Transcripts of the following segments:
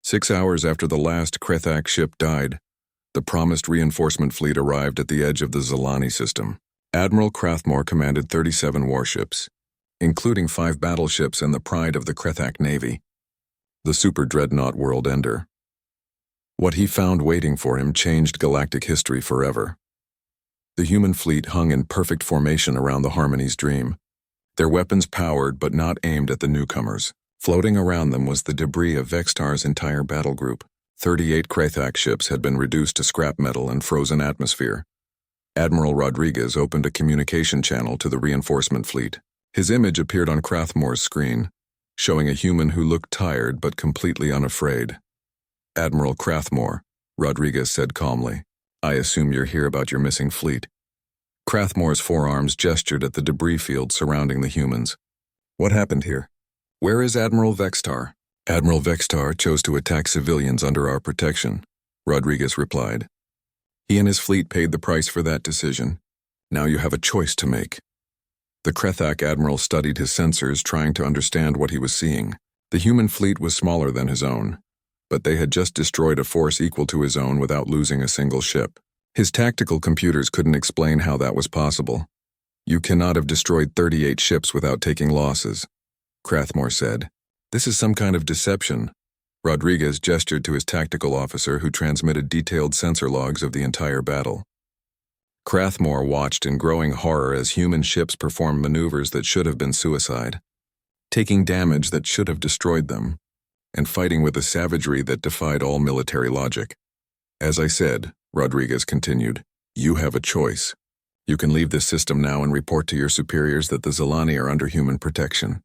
6 hours after the last Krethak ship died, the promised reinforcement fleet arrived at the edge of the Zalani system. Admiral Krathmore commanded 37 warships, including 5 battleships and the pride of the Krethak Navy, the super dreadnought World Ender. What he found waiting for him changed galactic history forever. The human fleet hung in perfect formation around the Harmony's Dream, their weapons powered but not aimed at the newcomers. Floating around them was the debris of Vextar's entire battle group. 38 Krethak ships had been reduced to scrap metal and frozen atmosphere. Admiral Rodriguez opened a communication channel to the reinforcement fleet. His image appeared on Krathmore's screen, showing a human who looked tired but completely unafraid. "Admiral Krathmore," Rodriguez said calmly, "I assume you're here about your missing fleet." Krathmore's forearms gestured at the debris field surrounding the humans. "What happened here? Where is Admiral Vextar?" "Admiral Vextar chose to attack civilians under our protection," Rodriguez replied. "He and his fleet paid the price for that decision. Now you have a choice to make." The Krethak admiral studied his sensors, trying to understand what he was seeing. The human fleet was smaller than his own, but they had just destroyed a force equal to his own without losing a single ship. His tactical computers couldn't explain how that was possible. "You cannot have destroyed 38 ships without taking losses," Krathmore said. "This is some kind of deception." Rodriguez gestured to his tactical officer, who transmitted detailed sensor logs of the entire battle. Krathmore watched in growing horror as human ships performed maneuvers that should have been suicide, taking damage that should have destroyed them, and fighting with a savagery that defied all military logic. "As I said," Rodriguez continued, "you have a choice. You can leave this system now and report to your superiors that the Zalani are under human protection.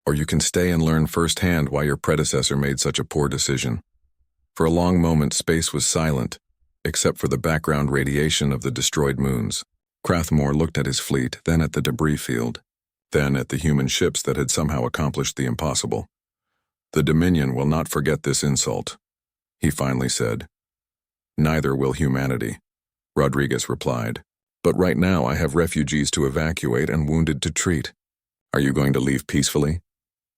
Or you can stay and learn firsthand why your predecessor made such a poor decision." For a long moment, space was silent, except for the background radiation of the destroyed moons. Krathmore looked at his fleet, then at the debris field, then at the human ships that had somehow accomplished the impossible. "The Dominion will not forget this insult," he finally said. "Neither will humanity," Rodriguez replied. "But right now I have refugees to evacuate and wounded to treat. Are you going to leave peacefully?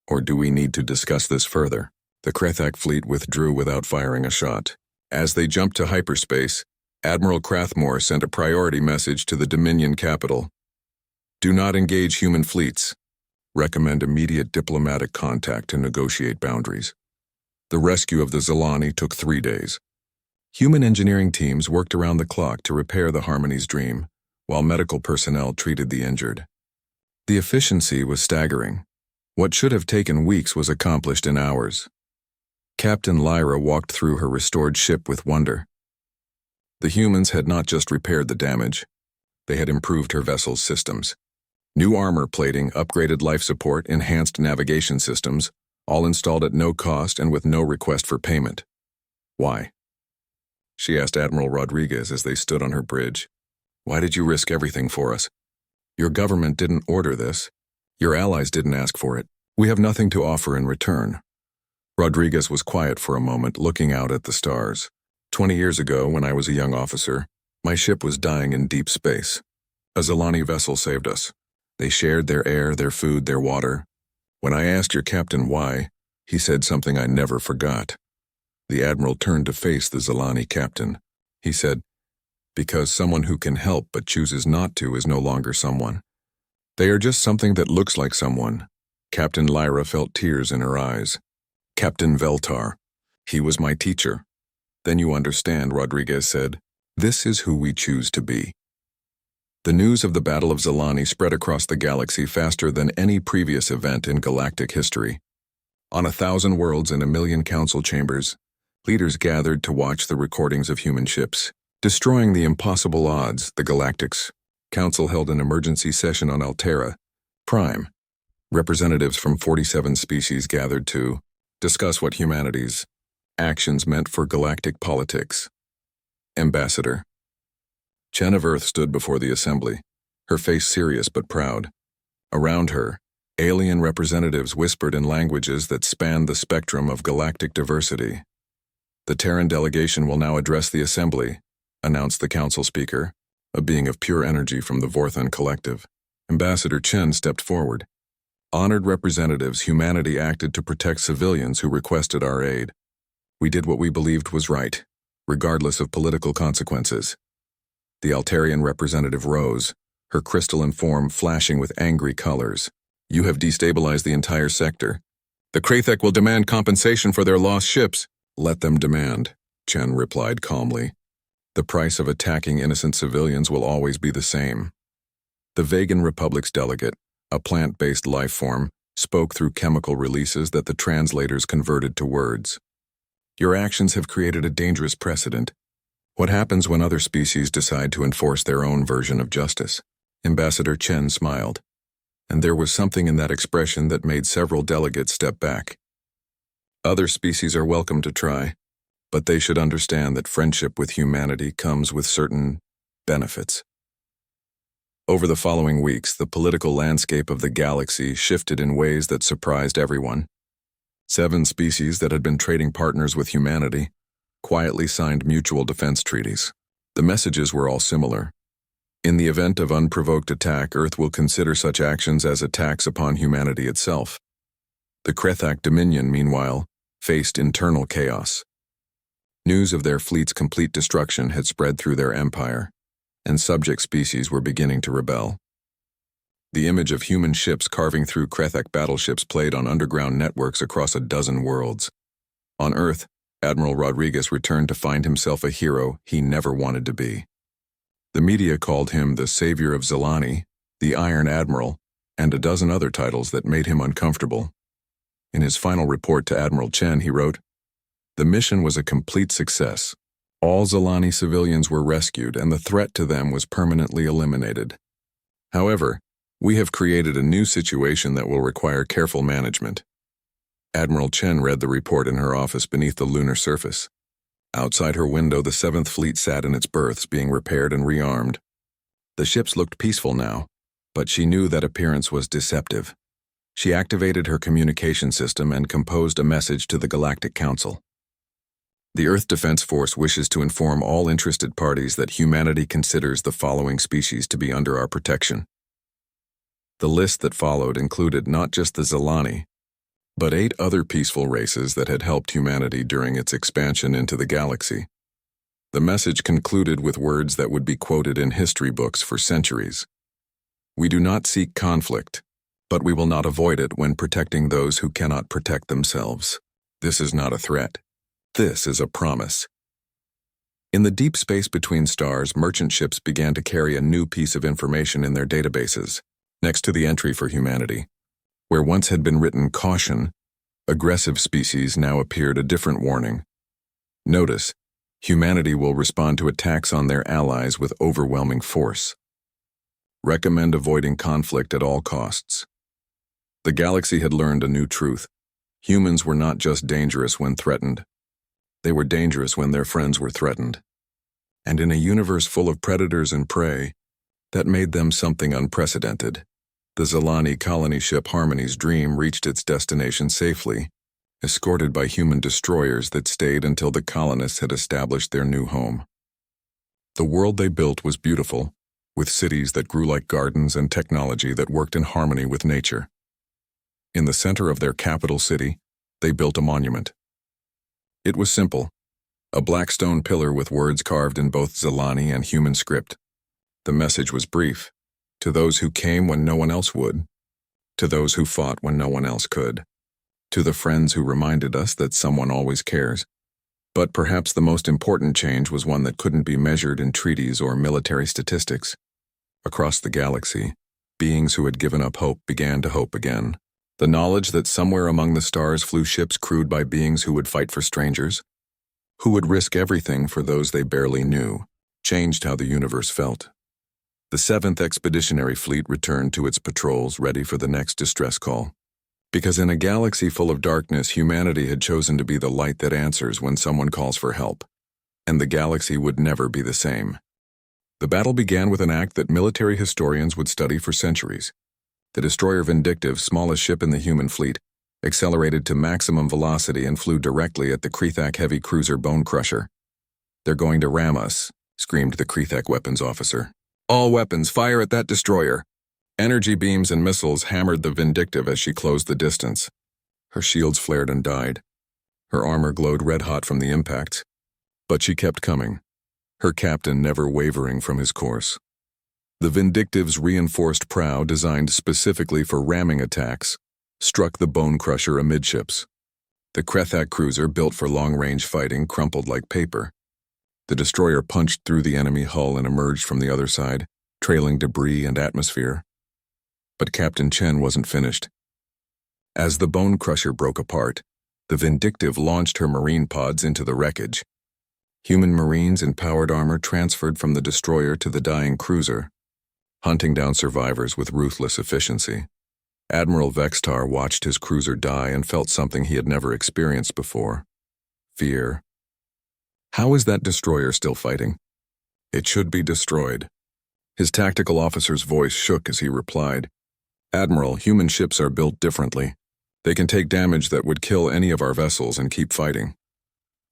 Or do we need to discuss this further?" The Krethak fleet withdrew without firing a shot. As they jumped to hyperspace, Admiral Krathmore sent a priority message to the Dominion capital. "Do not engage human fleets. Recommend immediate diplomatic contact to negotiate boundaries." The rescue of the Zalani took 3 days. Human engineering teams worked around the clock to repair the Harmony's Dream, while medical personnel treated the injured. The efficiency was staggering. What should have taken weeks was accomplished in hours. Captain Lyra walked through her restored ship with wonder. The humans had not just repaired the damage, they had improved her vessel's systems. New armor plating, upgraded life support, enhanced navigation systems, all installed at no cost and with no request for payment. "Why?" she asked Admiral Rodriguez as they stood on her bridge. "Why did you risk everything for us? Your government didn't order this. Your allies didn't ask for it. We have nothing to offer in return." Rodriguez was quiet for a moment, looking out at the stars. 20 years ago, when I was a young officer, my ship was dying in deep space. A Zalani vessel saved us. They shared their air, their food, their water. When I asked your captain why, he said something I never forgot. The admiral turned to face the Zalani captain. He said, "Because someone who can help but chooses not to is no longer someone. They are just something that looks like someone." Captain Lyra felt tears in her eyes. "Captain Veltar. He was my teacher." "Then you understand," Rodriguez said. "This is who we choose to be." The news of the Battle of Zalani spread across the galaxy faster than any previous event in galactic history. On 1,000 worlds and 1,000,000 council chambers, leaders gathered to watch the recordings of human ships destroying the impossible odds. The Galactics Council held an emergency session on Altera Prime. Representatives from 47 species gathered to discuss what humanity's actions meant for galactic politics. Ambassador Chen of Earth stood before the assembly, her face serious but proud. Around her, alien representatives whispered in languages that spanned the spectrum of galactic diversity. "The Terran delegation will now address the assembly," announced the council speaker, a being of pure energy from the Vorthon collective. Ambassador Chen stepped forward. "Honored representatives, humanity acted to protect civilians who requested our aid. We did what we believed was right, regardless of political consequences. The Altarian representative rose, her crystalline form flashing with angry colors. You have destabilized the entire sector. The Krathek will demand compensation for their lost ships. Let them demand, Chen replied calmly. The price of attacking innocent civilians will always be the same. The Vegan Republic's delegate, a plant-based life form, spoke through chemical releases that the translators converted to words. Your actions have created a dangerous precedent. What happens when other species decide to enforce their own version of justice? Ambassador Chen smiled, and there was something in that expression that made several delegates step back. Other species are welcome to try, but they should understand that friendship with humanity comes with certain benefits. Over the following weeks, the political landscape of the galaxy shifted in ways that surprised everyone. 7 species that had been trading partners with humanity quietly signed mutual defense treaties. The messages were all similar. In the event of unprovoked attack, Earth will consider such actions as attacks upon humanity itself. The Krathak Dominion, meanwhile, faced internal chaos. News of their fleet's complete destruction had spread through their empire, and subject species were beginning to rebel. The image of human ships carving through Krathak battleships played on underground networks across a dozen worlds. On Earth, Admiral Rodriguez returned to find himself a hero he never wanted to be. The media called him the Savior of Zilani, the Iron Admiral, and a dozen other titles that made him uncomfortable. In his final report to Admiral Chen, he wrote, "The mission was a complete success. All Zilani civilians were rescued, and the threat to them was permanently eliminated. However, we have created a new situation that will require careful management." Admiral Chen read the report in her office beneath the lunar surface. Outside her window, the 7th Fleet sat in its berths, being repaired and rearmed. The ships looked peaceful now, but she knew that appearance was deceptive. She activated her communication system and composed a message to the Galactic Council. The Earth Defense Force wishes to inform all interested parties that humanity considers the following species to be under our protection. The list that followed included not just the Zilani, but 8 other peaceful races that had helped humanity during its expansion into the galaxy. The message concluded with words that would be quoted in history books for centuries. We do not seek conflict, but we will not avoid it when protecting those who cannot protect themselves. This is not a threat. This is a promise. In the deep space between stars, merchant ships began to carry a new piece of information in their databases, next to the entry for humanity. Where once had been written caution, aggressive species now appeared a different warning. Notice, humanity will respond to attacks on their allies with overwhelming force. Recommend avoiding conflict at all costs. The galaxy had learned a new truth. Humans were not just dangerous when threatened. They were dangerous when their friends were threatened. And in a universe full of predators and prey, that made them something unprecedented. The Zilani colony ship Harmony's Dream reached its destination safely, escorted by human destroyers that stayed until the colonists had established their new home. The world they built was beautiful, with cities that grew like gardens and technology that worked in harmony with nature. In the center of their capital city, they built a monument. It was simple, a black stone pillar with words carved in both Zilani and human script. The message was brief. To those who came when no one else would. To those who fought when no one else could. To the friends who reminded us that someone always cares. But perhaps the most important change was one that couldn't be measured in treaties or military statistics. Across the galaxy, beings who had given up hope began to hope again. The knowledge that somewhere among the stars flew ships crewed by beings who would fight for strangers, who would risk everything for those they barely knew, changed how the universe felt. The 7th Expeditionary Fleet returned to its patrols, ready for the next distress call. Because in a galaxy full of darkness, humanity had chosen to be the light that answers when someone calls for help, and the galaxy would never be the same. The battle began with an act that military historians would study for centuries. The destroyer Vindictive, smallest ship in the human fleet, accelerated to maximum velocity and flew directly at the Krathak heavy cruiser Bone Crusher. "They're going to ram us," screamed the Krathak weapons officer. "All weapons, fire at that destroyer." Energy beams and missiles hammered the Vindictive as she closed the distance. Her shields flared and died. Her armor glowed red-hot from the impacts, but she kept coming, her captain never wavering from his course. The Vindictive's reinforced prow, designed specifically for ramming attacks, struck the Bone Crusher amidships. The Krethak cruiser, built for long-range fighting, crumpled like paper. The destroyer punched through the enemy hull and emerged from the other side, trailing debris and atmosphere. But Captain Chen wasn't finished. As the Bone Crusher broke apart, the Vindictive launched her marine pods into the wreckage. Human marines in powered armor transferred from the destroyer to the dying cruiser, hunting down survivors with ruthless efficiency. Admiral Vextar watched his cruiser die and felt something he had never experienced before: fear. How is that destroyer still fighting? It should be destroyed. His tactical officer's voice shook as he replied, "Admiral, human ships are built differently. They can take damage that would kill any of our vessels and keep fighting."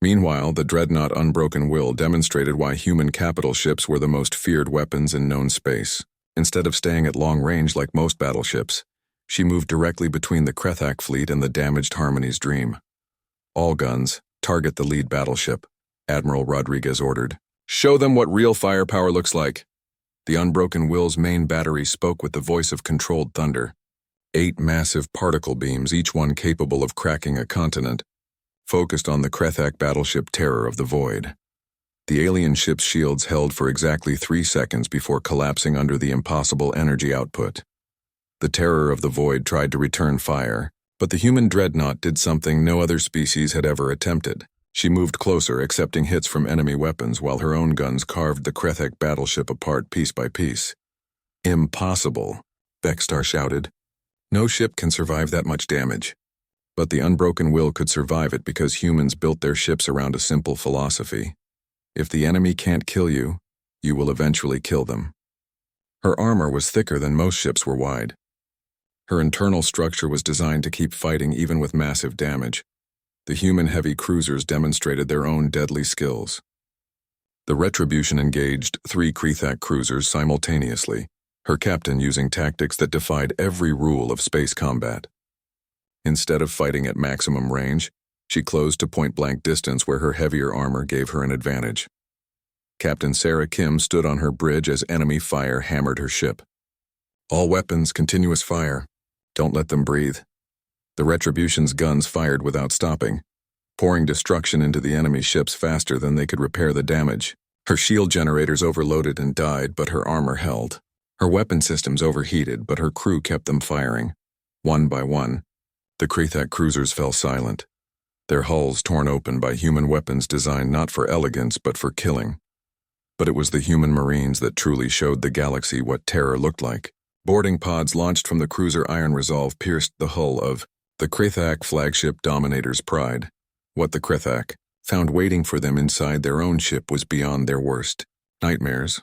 Meanwhile, the dreadnought Unbroken Will demonstrated why human capital ships were the most feared weapons in known space. Instead of staying at long range like most battleships, she moved directly between the Krethak fleet and the damaged Harmony's Dream. "All guns, target the lead battleship," Admiral Rodriguez ordered. "Show them what real firepower looks like." The Unbroken Will's main battery spoke with the voice of controlled thunder. 8 massive particle beams, each one capable of cracking a continent, focused on the Krethak battleship Terror of the Void. The alien ship's shields held for exactly 3 seconds before collapsing under the impossible energy output. The Terror of the Void tried to return fire, but the human dreadnought did something no other species had ever attempted. She moved closer, accepting hits from enemy weapons while her own guns carved the Krethak battleship apart piece by piece. "Impossible," Vextar shouted. "No ship can survive that much damage." But the Unbroken Will could survive it because humans built their ships around a simple philosophy: if the enemy can't kill you, you will eventually kill them. Her armor was thicker than most ships were wide. Her internal structure was designed to keep fighting even with massive damage. The human-heavy cruisers demonstrated their own deadly skills. The Retribution engaged 3 Krethak cruisers simultaneously, her captain using tactics that defied every rule of space combat. Instead of fighting at maximum range, she closed to point-blank distance where her heavier armor gave her an advantage. Captain Sarah Kim stood on her bridge as enemy fire hammered her ship. "All weapons, continuous fire. Don't let them breathe." The Retribution's guns fired without stopping, pouring destruction into the enemy ships faster than they could repair the damage. Her shield generators overloaded and died, but her armor held. Her weapon systems overheated, but her crew kept them firing. One by one, the Krethak cruisers fell silent, their hulls torn open by human weapons designed not for elegance but for killing. But it was the human marines that truly showed the galaxy what terror looked like. Boarding pods launched from the cruiser Iron Resolve pierced the hull of the Krethak flagship Dominator's Pride. What the Krethak found waiting for them inside their own ship was beyond their worst nightmares.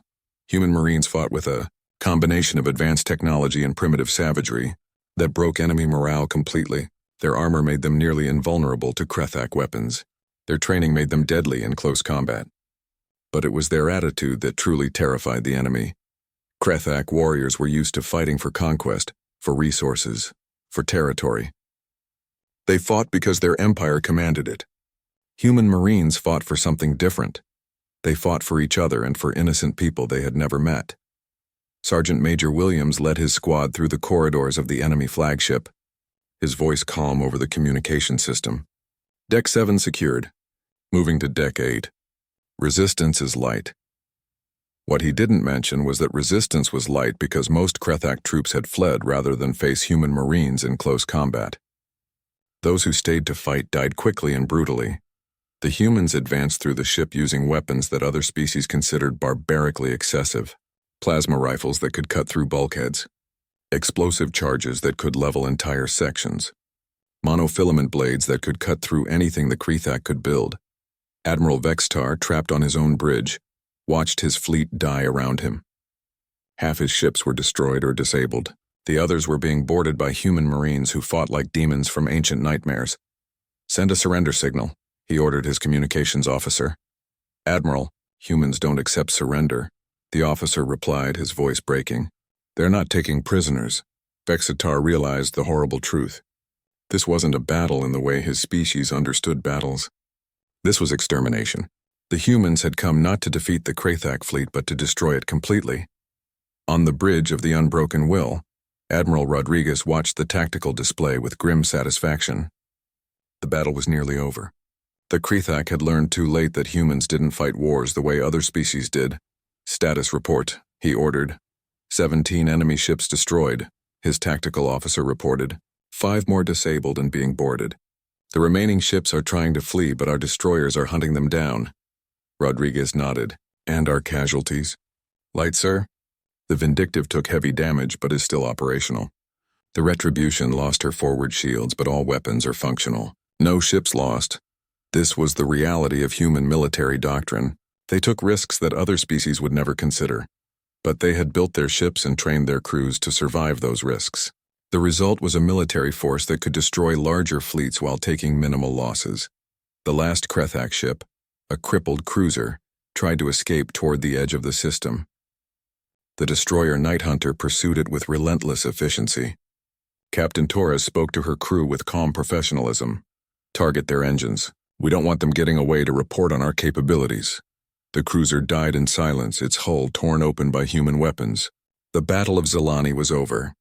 Human marines fought with a combination of advanced technology and primitive savagery that broke enemy morale completely. Their armor made them nearly invulnerable to Krethak weapons. Their training made them deadly in close combat. But it was their attitude that truly terrified the enemy. Krethak warriors were used to fighting for conquest, for resources, for territory. They fought because their empire commanded it. Human marines fought for something different. They fought for each other and for innocent people they had never met. Sergeant Major Williams led his squad through the corridors of the enemy flagship, his voice calm over the communication system. "Deck 7 secured. Moving to Deck 8. Resistance is light." What he didn't mention was that resistance was light because most Krethak troops had fled rather than face human marines in close combat. Those who stayed to fight died quickly and brutally. The humans advanced through the ship using weapons that other species considered barbarically excessive. Plasma rifles that could cut through bulkheads. Explosive charges that could level entire sections. Monofilament blades that could cut through anything the Krethak could build. Admiral Vextar, trapped on his own bridge, watched his fleet die around him. Half his ships were destroyed or disabled. The others were being boarded by human marines who fought like demons from ancient nightmares. "Send a surrender signal," he ordered his communications officer. "Admiral, humans don't accept surrender," the officer replied, his voice breaking. "They're not taking prisoners." Vexatar realized the horrible truth. This wasn't a battle in the way his species understood battles. This was extermination. The humans had come not to defeat the Krathak fleet but to destroy it completely. On the bridge of the Unbroken Will, Admiral Rodriguez watched the tactical display with grim satisfaction. The battle was nearly over. The Krathak had learned too late that humans didn't fight wars the way other species did. "Status report," he ordered. 17 enemy ships destroyed, his tactical officer reported. 5 more disabled and being boarded. The remaining ships are trying to flee, but our destroyers are hunting them down. Rodriguez nodded. "And our casualties?" "Light, sir." The Vindictive took heavy damage but is still operational. The Retribution lost her forward shields, but all weapons are functional. No ships lost. This was the reality of human military doctrine. They took risks that other species would never consider. But they had built their ships and trained their crews to survive those risks. The result was a military force that could destroy larger fleets while taking minimal losses. The last Krathak ship, a crippled cruiser, tried to escape toward the edge of the system. The destroyer Night Hunter pursued it with relentless efficiency. Captain Torres spoke to her crew with calm professionalism. "Target their engines. We don't want them getting away to report on our capabilities." The cruiser died in silence, its hull torn open by human weapons. The Battle of Zalani was over,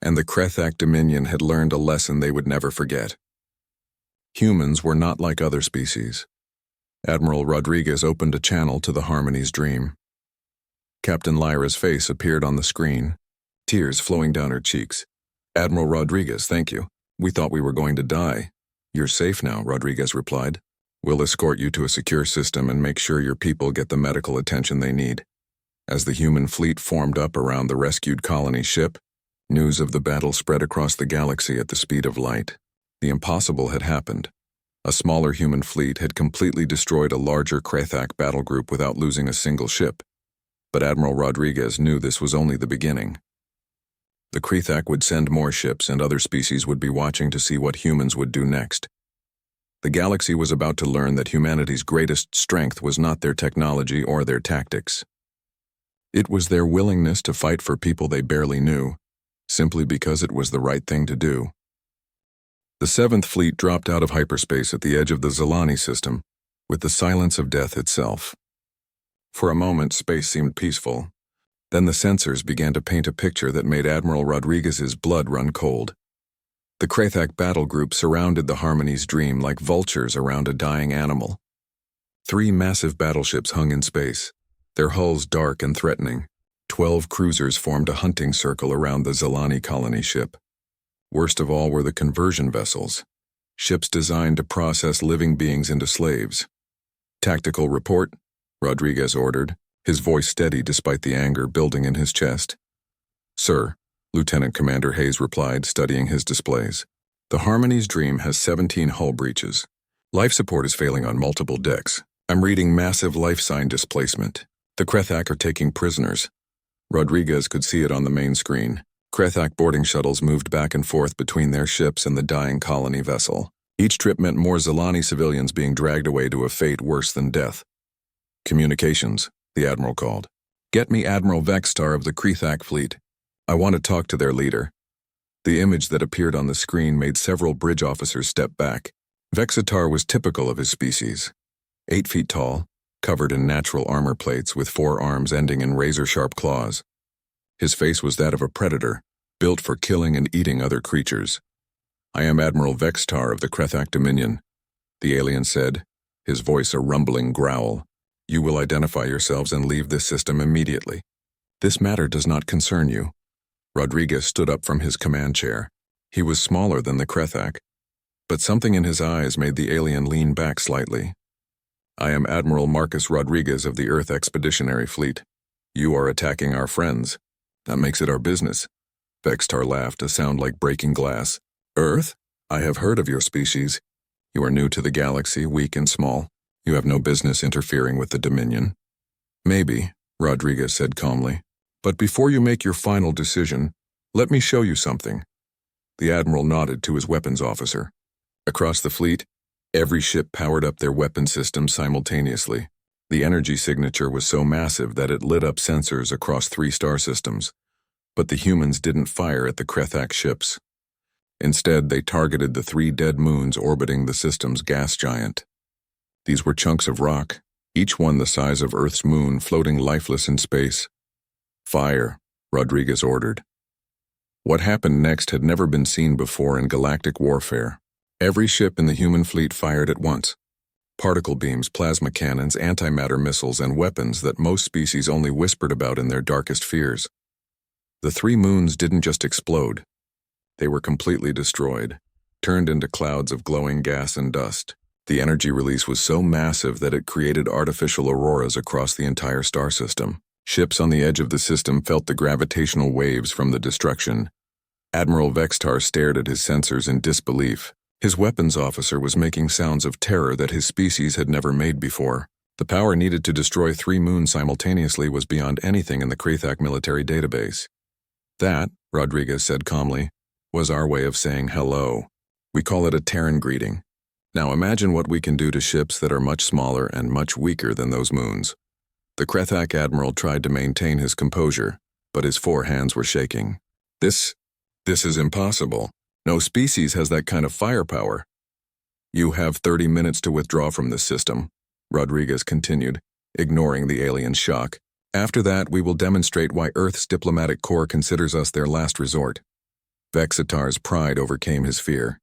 and the Krathak Dominion had learned a lesson they would never forget. Humans were not like other species. Admiral Rodriguez opened a channel to the Harmony's dream. Captain Lyra's face appeared on the screen, tears flowing down her cheeks. "Admiral Rodriguez, thank you. We thought we were going to die." "You're safe now," Rodriguez replied. "We'll escort you to a secure system and make sure your people get the medical attention they need." As the human fleet formed up around the rescued colony ship, news of the battle spread across the galaxy at the speed of light. The impossible had happened. A smaller human fleet had completely destroyed a larger Krathak battle group without losing a single ship. But Admiral Rodriguez knew this was only the beginning. The Krathak would send more ships, and other species would be watching to see what humans would do next. The galaxy was about to learn that humanity's greatest strength was not their technology or their tactics. It was their willingness to fight for people they barely knew, simply because it was the right thing to do. The 7th Fleet dropped out of hyperspace at the edge of the Zalani system, with the silence of death itself. For a moment, space seemed peaceful. Then the sensors began to paint a picture that made Admiral Rodriguez's blood run cold. The Krathak battle group surrounded the Harmony's dream like vultures around a dying animal. 3 massive battleships hung in space, their hulls dark and threatening. 12 cruisers formed a hunting circle around the Zalani colony ship. Worst of all were the conversion vessels, ships designed to process living beings into slaves. "Tactical report," Rodriguez ordered, his voice steady despite the anger building in his chest. "Sir," Lieutenant Commander Hayes replied, studying his displays. "The Harmony's dream has 17 hull breaches. Life support is failing on multiple decks. I'm reading massive life sign displacement. The Krathak are taking prisoners." Rodriguez could see it on the main screen. Krathak boarding shuttles moved back and forth between their ships and the dying colony vessel. Each trip meant more Zalani civilians being dragged away to a fate worse than death. "Communications," the Admiral called. "Get me Admiral Vextar of the Krathak fleet. I want to talk to their leader." The image that appeared on the screen made several bridge officers step back. Vexatar was typical of his species. 8 feet tall, covered in natural armor plates with 4 arms ending in razor-sharp claws. His face was that of a predator, built for killing and eating other creatures. "I am Admiral Vextar of the Krathak Dominion," the alien said, his voice a rumbling growl. "You will identify yourselves and leave this system immediately. This matter does not concern you." Rodriguez stood up from his command chair. He was smaller than the Krathak, but something in his eyes made the alien lean back slightly. "I am Admiral Marcus Rodriguez of the Earth Expeditionary Fleet. You are attacking our friends. That makes it our business." Vextar laughed, a sound like breaking glass. "Earth? I have heard of your species. You are new to the galaxy, weak and small. You have no business interfering with the Dominion." "Maybe," Rodriguez said calmly. "But before you make your final decision, let me show you something." The Admiral nodded to his weapons officer. Across the fleet, every ship powered up their weapon system simultaneously. The energy signature was so massive that it lit up sensors across 3 star systems. But the humans didn't fire at the Krathak ships. Instead, they targeted the 3 dead moons orbiting the system's gas giant. These were chunks of rock, each one the size of Earth's moon, floating lifeless in space. "Fire," Rodriguez ordered. What happened next had never been seen before in galactic warfare. Every ship in the human fleet fired at once. Particle beams, plasma cannons, antimatter missiles, and weapons that most species only whispered about in their darkest fears. The 3 moons didn't just explode. They were completely destroyed, turned into clouds of glowing gas and dust. The energy release was so massive that it created artificial auroras across the entire star system. Ships on the edge of the system felt the gravitational waves from the destruction. Admiral Vextar stared at his sensors in disbelief. His weapons officer was making sounds of terror that his species had never made before. The power needed to destroy 3 moons simultaneously was beyond anything in the Krethak military database. That, Rodriguez said calmly, was our way of saying hello. We call it a Terran greeting. Now imagine what we can do to ships that are much smaller and much weaker than those moons. The Krethak admiral tried to maintain his composure, but his 4 hands were shaking. This is impossible. No species has that kind of firepower. You have 30 minutes to withdraw from this system, Rodriguez continued, ignoring the alien's shock. After that, we will demonstrate why Earth's diplomatic corps considers us their last resort. Vexitar's pride overcame his fear.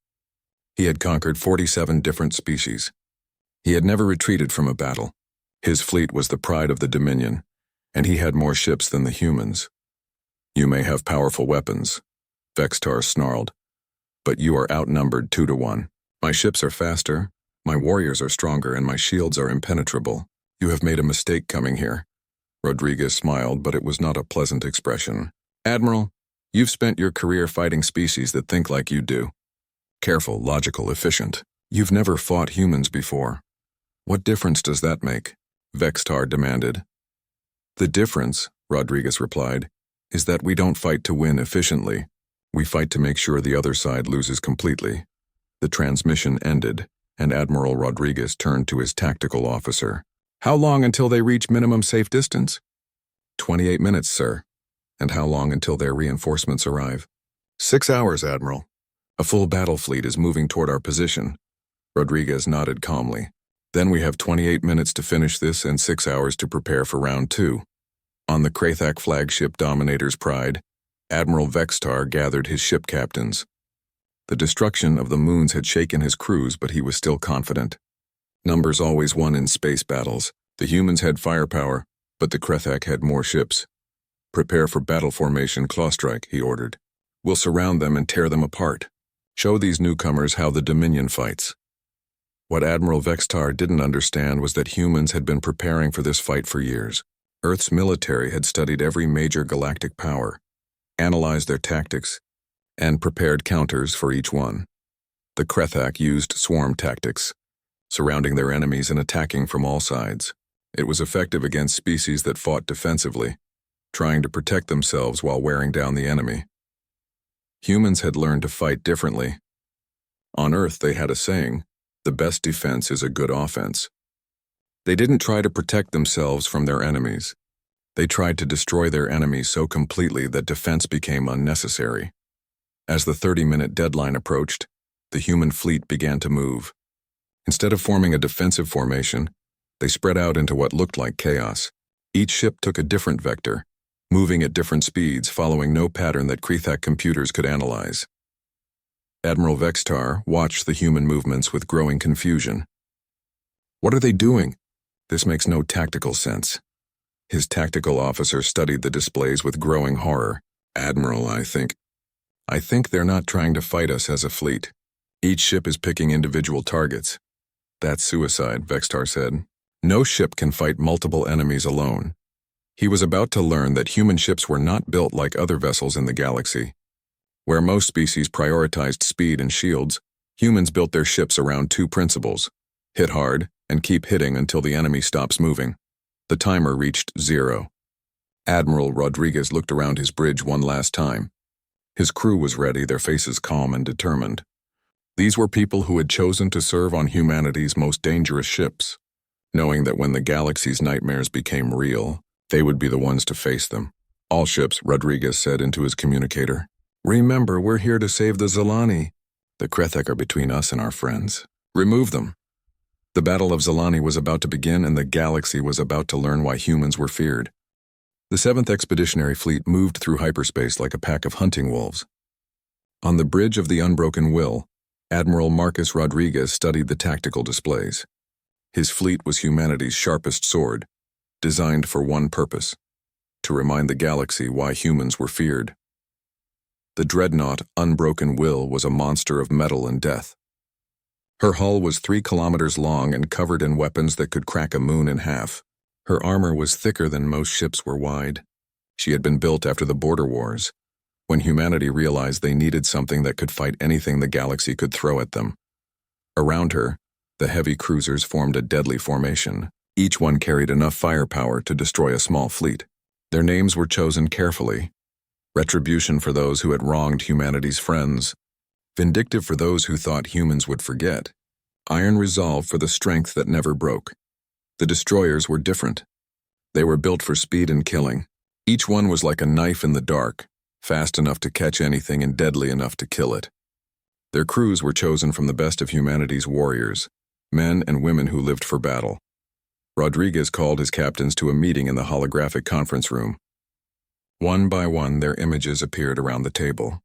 He had conquered 47 different species. He had never retreated from a battle. His fleet was the pride of the Dominion, and he had more ships than the humans. You may have powerful weapons, Vextar snarled, but you are outnumbered 2 to 1. My ships are faster, my warriors are stronger, and my shields are impenetrable. You have made a mistake coming here. Rodriguez smiled, but it was not a pleasant expression. Admiral, you've spent your career fighting species that think like you do. Careful, logical, efficient. You've never fought humans before. What difference does that make? Vextar demanded. The difference, Rodriguez replied, is that we don't fight to win efficiently. We fight to make sure the other side loses completely. The transmission ended, and Admiral Rodriguez turned to his tactical officer. How long until they reach minimum safe distance? 28 minutes, sir. And how long until their reinforcements arrive? 6 hours, Admiral. A full battle fleet is moving toward our position. Rodriguez nodded calmly. Then we have 28 minutes to finish this and 6 hours to prepare for round 2. On the Krethak flagship Dominator's Pride, Admiral Vextar gathered his ship captains. The destruction of the moons had shaken his crews, but he was still confident. Numbers always won in space battles. The humans had firepower, but the Krethak had more ships. Prepare for battle formation clawstrike, he ordered. We'll surround them and tear them apart. Show these newcomers how the Dominion fights. What Admiral Vextar didn't understand was that humans had been preparing for this fight for years. Earth's military had studied every major galactic power, analyzed their tactics, and prepared counters for each one. The Krethak used swarm tactics, surrounding their enemies and attacking from all sides. It was effective against species that fought defensively, trying to protect themselves while wearing down the enemy. Humans had learned to fight differently. On Earth, they had a saying, the best defense is a good offense. They didn't try to protect themselves from their enemies. They tried to destroy their enemies so completely that defense became unnecessary. As the 30-minute deadline approached, the human fleet began to move. Instead of forming a defensive formation, they spread out into what looked like chaos. Each ship took a different vector, moving at different speeds, following no pattern that Krethak computers could analyze. Admiral Vextar watched the human movements with growing confusion. What are they doing? This makes no tactical sense. His tactical officer studied the displays with growing horror. Admiral, I think they're not trying to fight us as a fleet. Each ship is picking individual targets. That's suicide, Vextar said. No ship can fight multiple enemies alone. He was about to learn that human ships were not built like other vessels in the galaxy. Where most species prioritized speed and shields, humans built their ships around 2 principles: hit hard and keep hitting until the enemy stops moving. The timer reached 0. Admiral Rodriguez looked around his bridge one last time. His crew was ready, their faces calm and determined. These were people who had chosen to serve on humanity's most dangerous ships, knowing that when the galaxy's nightmares became real, they would be the ones to face them. All ships, Rodriguez said into his communicator. Remember, we're here to save the Zalani. The Krethek are between us and our friends. Remove them. The Battle of Zalani was about to begin, and the galaxy was about to learn why humans were feared. The 7th Expeditionary Fleet moved through hyperspace like a pack of hunting wolves. On the bridge of the Unbroken Will, Admiral Marcus Rodriguez studied the tactical displays. His fleet was humanity's sharpest sword, designed for one purpose: to remind the galaxy why humans were feared. The dreadnought Unbroken Will was a monster of metal and death. Her hull was 3 kilometers long and covered in weapons that could crack a moon in half. Her armor was thicker than most ships were wide. She had been built after the Border Wars, when humanity realized they needed something that could fight anything the galaxy could throw at them. Around her, the heavy cruisers formed a deadly formation. Each one carried enough firepower to destroy a small fleet. Their names were chosen carefully: retribution for those who had wronged humanity's friends, vindictive for those who thought humans would forget, iron resolve for the strength that never broke. The destroyers were different. They were built for speed and killing. Each one was like a knife in the dark, fast enough to catch anything and deadly enough to kill it. Their crews were chosen from the best of humanity's warriors, men and women who lived for battle. Rodriguez called his captains to a meeting in the holographic conference room. One by one, their images appeared around the table.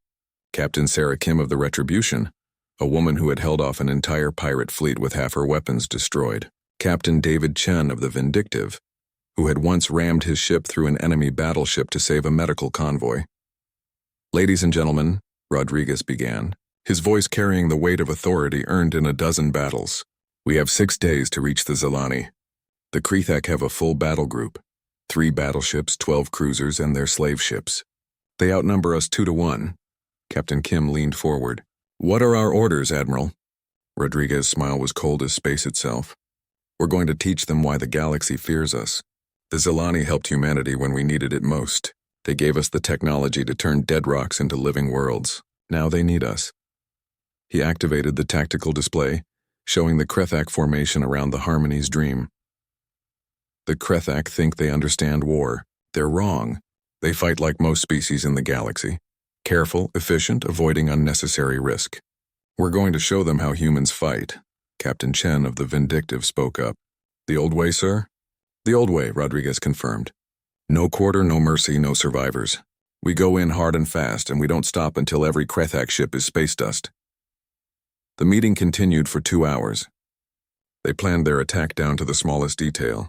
Captain Sarah Kim of the Retribution, a woman who had held off an entire pirate fleet with half her weapons destroyed. Captain David Chen of the Vindictive, who had once rammed his ship through an enemy battleship to save a medical convoy. "Ladies and gentlemen," Rodriguez began, his voice carrying the weight of authority earned in a dozen battles. "We have 6 days to reach the Zalani. The Krethek have a full battle group, 3 battleships, 12 cruisers, and their slave ships. They outnumber us 2 to 1. Captain Kim leaned forward. "What are our orders, Admiral?" Rodriguez's smile was cold as space itself. "We're going to teach them why the galaxy fears us. The Zalani helped humanity when we needed it most. They gave us the technology to turn dead rocks into living worlds. Now they need us." He activated the tactical display, showing the Krethak formation around the Harmony's Dream. The Krethak think they understand war. They're wrong. They fight like most species in the galaxy. Careful, efficient, avoiding unnecessary risk. "We're going to show them how humans fight," Captain Chen of the Vindictive spoke up. "The old way, sir?" "The old way," Rodriguez confirmed. "No quarter, no mercy, no survivors. We go in hard and fast, and we don't stop until every Krethak ship is space dust." The meeting continued for 2 hours. They planned their attack down to the smallest detail.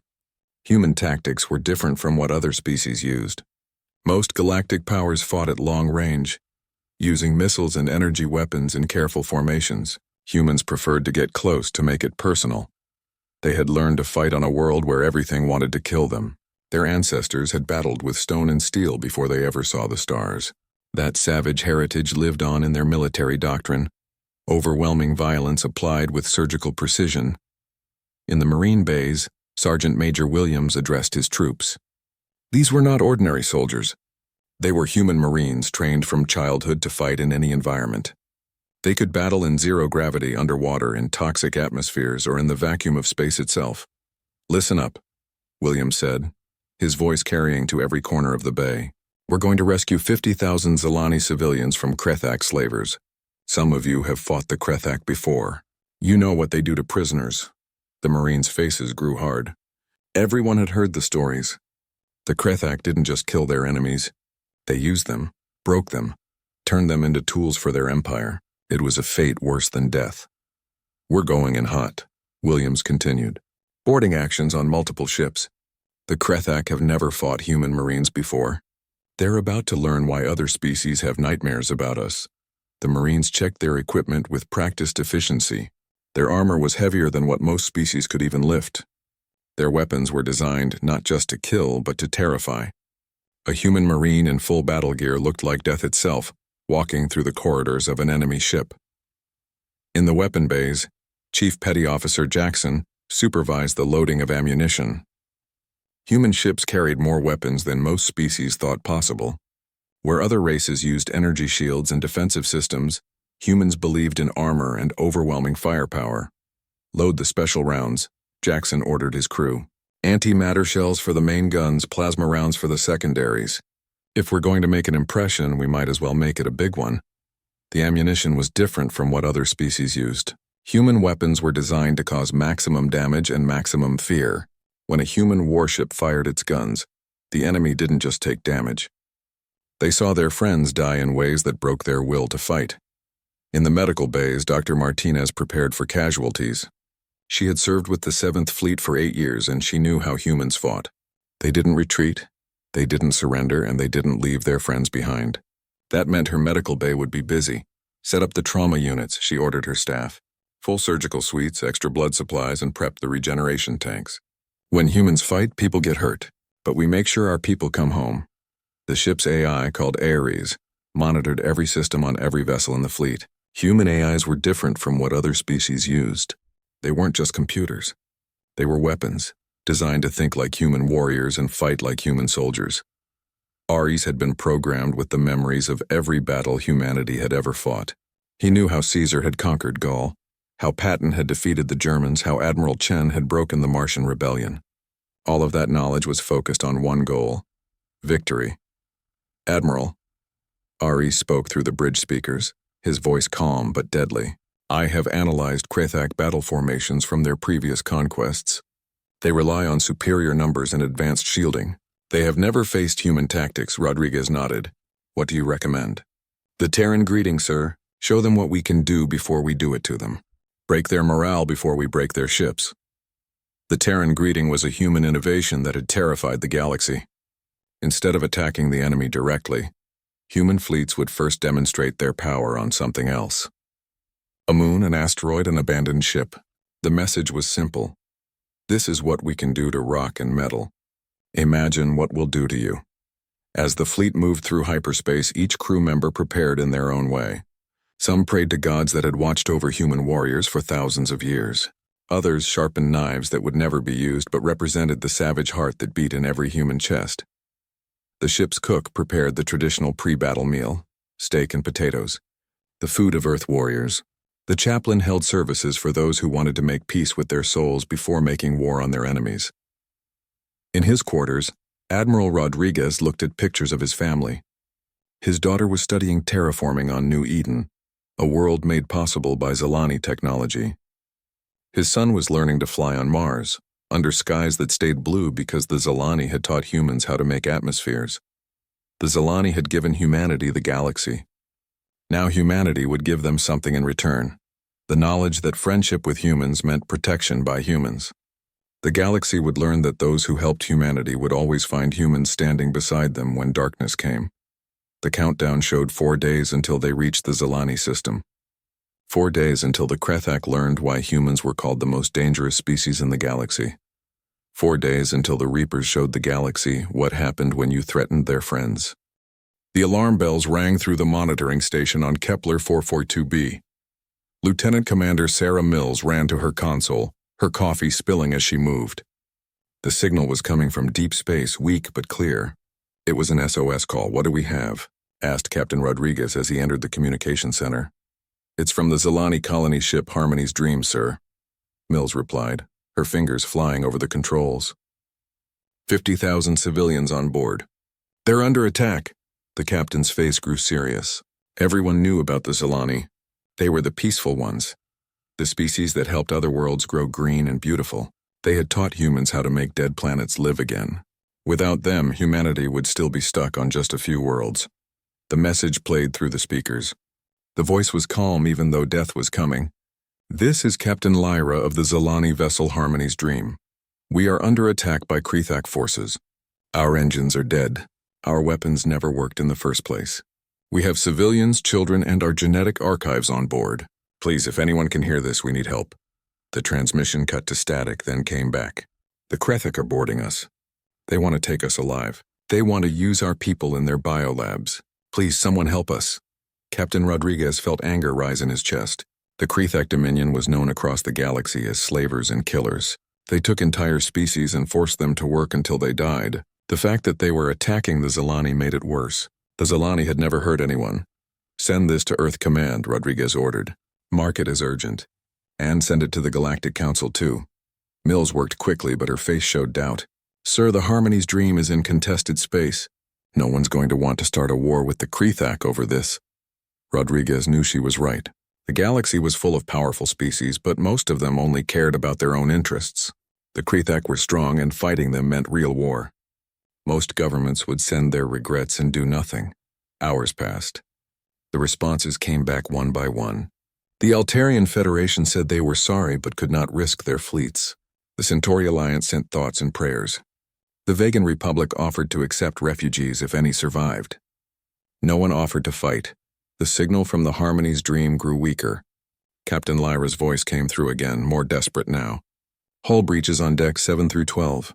Human tactics were different from what other species used. Most galactic powers fought at long range, using missiles and energy weapons in careful formations. Humans preferred to get close to make it personal. They had learned to fight on a world where everything wanted to kill them. Their ancestors had battled with stone and steel before they ever saw the stars. That savage heritage lived on in their military doctrine, overwhelming violence applied with surgical precision. In the Marine bays, Sergeant Major Williams addressed his troops. These were not ordinary soldiers. They were human Marines trained from childhood to fight in any environment. They could battle in zero gravity, underwater, in toxic atmospheres, or in the vacuum of space itself. "Listen up," Williams said, his voice carrying to every corner of the bay. "We're going to rescue 50,000 Zalani civilians from Krethak slavers. Some of you have fought the Krethak before. You know what they do to prisoners." The Marines' faces grew hard. Everyone had heard the stories. The Krethak didn't just kill their enemies. They used them, broke them, turned them into tools for their empire. It was a fate worse than death. "We're going in hot," Williams continued. "Boarding actions on multiple ships. The Krethak have never fought human Marines before. They're about to learn why other species have nightmares about us." The Marines checked their equipment with practiced efficiency. Their armor was heavier than what most species could even lift. Their weapons were designed not just to kill, but to terrify. A human Marine in full battle gear looked like death itself, walking through the corridors of an enemy ship. In the weapon bays, Chief Petty Officer Jackson supervised the loading of ammunition. Human ships carried more weapons than most species thought possible. Where other races used energy shields and defensive systems, humans believed in armor and overwhelming firepower. "Load the special rounds," Jackson ordered his crew. "Antimatter shells for the main guns, plasma rounds for the secondaries. If we're going to make an impression, we might as well make it a big one. The ammunition was different from what other species used. Human weapons were designed to cause maximum damage and maximum fear. When a human warship fired its guns, the enemy didn't just take damage. They saw their friends die in ways that broke their will to fight. In the medical bays, Dr. Martinez prepared for casualties. She had served with the 7th Fleet for 8 years, and she knew how humans fought. They didn't retreat, they didn't surrender, and they didn't leave their friends behind. That meant her medical bay would be busy. Set up the trauma units, she ordered her staff. Full surgical suites, extra blood supplies, and prep the regeneration tanks. When humans fight, people get hurt, but we make sure our people come home. The ship's AI, called Ares, monitored every system on every vessel in the fleet. Human AIs were different from what other species used. They weren't just computers. They were weapons, designed to think like human warriors and fight like human soldiers. Ares had been programmed with the memories of every battle humanity had ever fought. He knew how Caesar had conquered Gaul, how Patton had defeated the Germans, how Admiral Chen had broken the Martian rebellion. All of that knowledge was focused on one goal: victory. Admiral, Ares spoke through the bridge speakers, his voice calm but deadly. I have analyzed Krethak battle formations from their previous conquests. They rely on superior numbers and advanced shielding. They have never faced human tactics, Rodriguez nodded. What do you recommend? The Terran greeting, sir. Show them what we can do before we do it to them. Break their morale before we break their ships. The Terran greeting was a human innovation that had terrified the galaxy. Instead of attacking the enemy directly, human fleets would first demonstrate their power on something else. A moon, an asteroid, an abandoned ship. The message was simple. This is what we can do to rock and metal. Imagine what we'll do to you. As the fleet moved through hyperspace, each crew member prepared in their own way. Some prayed to gods that had watched over human warriors for thousands of years. Others sharpened knives that would never be used but represented the savage heart that beat in every human chest. The ship's cook prepared the traditional pre-battle meal, steak and potatoes, the food of Earth warriors. The chaplain held services for those who wanted to make peace with their souls before making war on their enemies. In his quarters, Admiral Rodriguez looked at pictures of his family. His daughter was studying terraforming on New Eden, a world made possible by Zilani technology. His son was learning to fly on Mars, under skies that stayed blue because the Zilani had taught humans how to make atmospheres. The Zilani had given humanity the galaxy. Now humanity would give them something in return, the knowledge that friendship with humans meant protection by humans. The galaxy would learn that those who helped humanity would always find humans standing beside them when darkness came. The countdown showed 4 days until they reached the Zilani system. 4 days until the Krethak learned why humans were called the most dangerous species in the galaxy. 4 days until the Reapers showed the galaxy what happened when you threatened their friends. The alarm bells rang through the monitoring station on Kepler 442b. Lieutenant Commander Sarah Mills ran to her console, her coffee spilling as she moved. The signal was coming from deep space, weak but clear. It was an SOS call. What do we have? Asked Captain Rodriguez as he entered the communication center. It's from the Zilani colony ship Harmony's Dream, sir, Mills replied, her fingers flying over the controls. 50,000 civilians on board. They're under attack. The captain's face grew serious. Everyone knew about the Zilani. They were the peaceful ones, the species that helped other worlds grow green and beautiful. They had taught humans how to make dead planets live again. Without them, humanity would still be stuck on just a few worlds. The message played through the speakers. The voice was calm even though death was coming. This is Captain Lyra of the Zilani vessel Harmony's Dream. We are under attack by Krethak forces. Our engines are dead. Our weapons never worked in the first place. We have civilians, children, and our genetic archives on board. Please, if anyone can hear this, we need help. The transmission cut to static, then came back. The Krethak are boarding us. They want to take us alive. They want to use our people in their biolabs. Please, someone help us. Captain Rodriguez felt anger rise in his chest. The Krethak Dominion was known across the galaxy as slavers and killers. They took entire species and forced them to work until they died. The fact that they were attacking the Zilani made it worse. The Zilani had never hurt anyone. Send this to Earth Command, Rodriguez ordered. Mark it as urgent. And send it to the Galactic Council too. Mills worked quickly, but her face showed doubt. Sir, the Harmony's Dream is in contested space. No one's going to want to start a war with the Krethak over this. Rodriguez knew she was right. The galaxy was full of powerful species, but most of them only cared about their own interests. The Krethak were strong, and fighting them meant real war. Most governments would send their regrets and do nothing. Hours passed. The responses came back one by one. The Altarian Federation said they were sorry but could not risk their fleets. The Centauri Alliance sent thoughts and prayers. The Vegan Republic offered to accept refugees if any survived. No one offered to fight. The signal from the Harmony's dream grew weaker. Captain Lyra's voice came through again, more desperate now. Hull breaches on deck 7 through 12.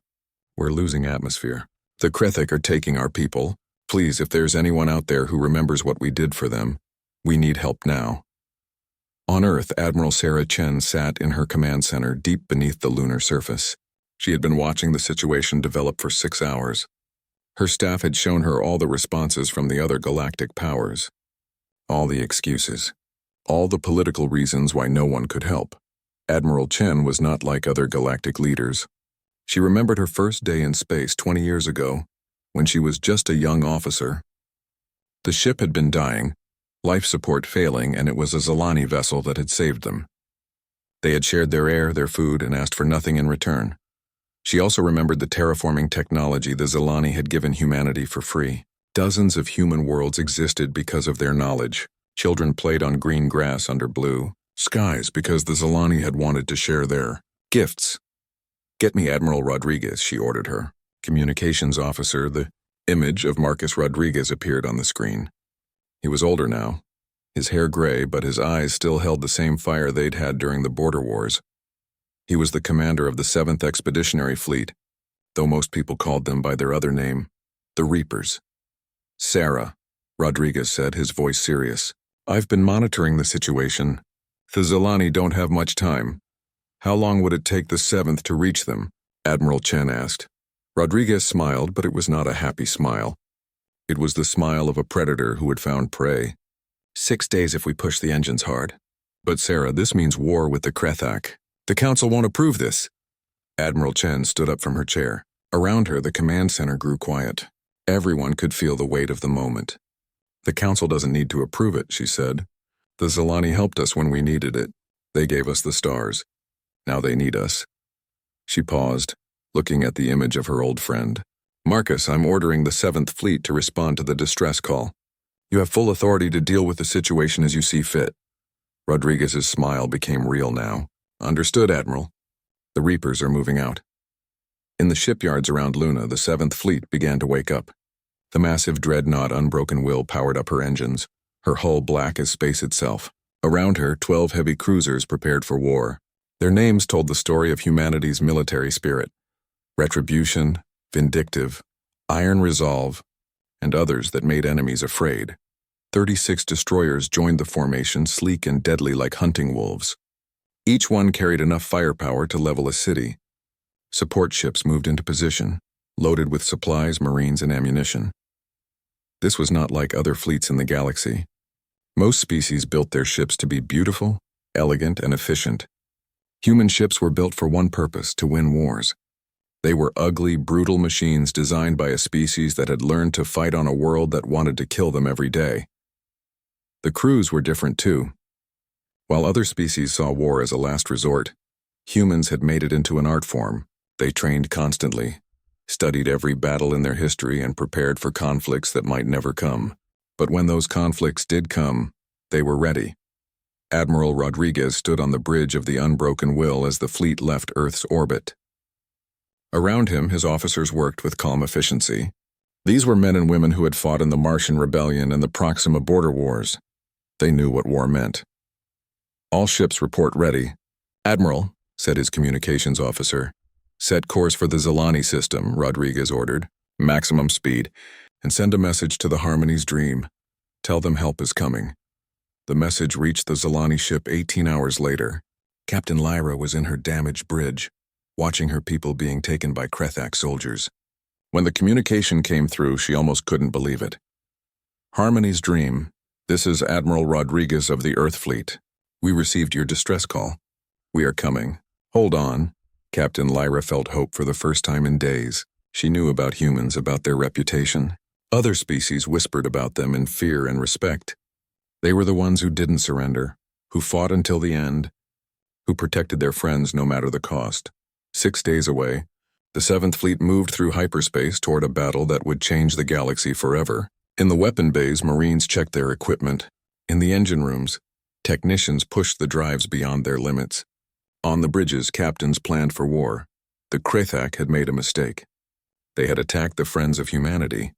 We're losing atmosphere. The Krethak are taking our people. Please, if there's anyone out there who remembers what we did for them, we need help now. On Earth, Admiral Sarah Chen sat in her command center deep beneath the lunar surface. She had been watching the situation develop for 6 hours. Her staff had shown her all the responses from the other galactic powers. All the excuses. All the political reasons why no one could help. Admiral Chen was not like other galactic leaders. She remembered her first day in space 20 years ago, when she was just a young officer. The ship had been dying, life support failing, and it was a Zalani vessel that had saved them. They had shared their air, their food, and asked for nothing in return. She also remembered the terraforming technology the Zalani had given humanity for free. Dozens of human worlds existed because of their knowledge. Children played on green grass under blue skies because the Zalani had wanted to share their gifts. Get me Admiral Rodriguez, she ordered her. Communications officer, the image of Marcus Rodriguez appeared on the screen. He was older now, his hair gray, but his eyes still held the same fire they'd had during the border wars. He was the commander of the 7th Expeditionary Fleet, though most people called them by their other name, the Reapers. Sarah, Rodriguez said, his voice serious. I've been monitoring the situation. The Zalani don't have much time. How long would it take the 7th to reach them? Admiral Chen asked. Rodriguez smiled, but it was not a happy smile. It was the smile of a predator who had found prey. 6 days if we push the engines hard. But Sarah, this means war with the Krethak. The Council won't approve this. Admiral Chen stood up from her chair. Around her, the command center grew quiet. Everyone could feel the weight of the moment. The Council doesn't need to approve it, she said. The Zalani helped us when we needed it. They gave us the stars. Now they need us. She paused, looking at the image of her old friend. Marcus, I'm ordering the 7th Fleet to respond to the distress call. You have full authority to deal with the situation as you see fit. Rodriguez's smile became real now. Understood, Admiral. The Reapers are moving out. In the shipyards around Luna, the 7th Fleet began to wake up. The massive dreadnought Unbroken Will powered up her engines, her hull black as space itself. Around her, 12 heavy cruisers prepared for war. Their names told the story of humanity's military spirit. Retribution, vindictive, iron resolve, and others that made enemies afraid. 36 destroyers joined the formation, sleek and deadly like hunting wolves. Each one carried enough firepower to level a city. Support ships moved into position, loaded with supplies, marines, and ammunition. This was not like other fleets in the galaxy. Most species built their ships to be beautiful, elegant, and efficient. Human ships were built for one purpose, to win wars. They were ugly, brutal machines designed by a species that had learned to fight on a world that wanted to kill them every day. The crews were different too. While other species saw war as a last resort, humans had made it into an art form. They trained constantly, studied every battle in their history, and prepared for conflicts that might never come. But when those conflicts did come, they were ready. Admiral Rodriguez stood on the bridge of the Unbroken Will as the fleet left Earth's orbit. Around him, his officers worked with calm efficiency. These were men and women who had fought in the Martian Rebellion and the Proxima border wars. They knew what war meant. All ships report ready. Admiral, said his communications officer. Set course for the Zalani system, Rodriguez ordered. Maximum speed. And send a message to the Harmony's dream. Tell them help is coming. The message reached the Zalani ship 18 hours later. Captain Lyra was in her damaged bridge, watching her people being taken by Krethak soldiers. When the communication came through, she almost couldn't believe it. Harmony's dream. This is Admiral Rodriguez of the Earth Fleet. We received your distress call. We are coming. Hold on. Captain Lyra felt hope for the first time in days. She knew about humans, about their reputation. Other species whispered about them in fear and respect. They were the ones who didn't surrender, who fought until the end, who protected their friends no matter the cost. 6 days away, the Seventh Fleet moved through hyperspace toward a battle that would change the galaxy forever. In the weapon bays, Marines checked their equipment. In the engine rooms, technicians pushed the drives beyond their limits. On the bridges, captains planned for war. The Krethak had made a mistake. They had attacked the friends of humanity.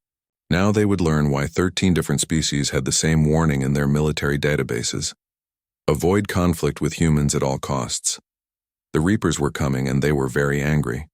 Now they would learn why 13 different species had the same warning in their military databases. Avoid conflict with humans at all costs. The Reapers were coming and they were very angry.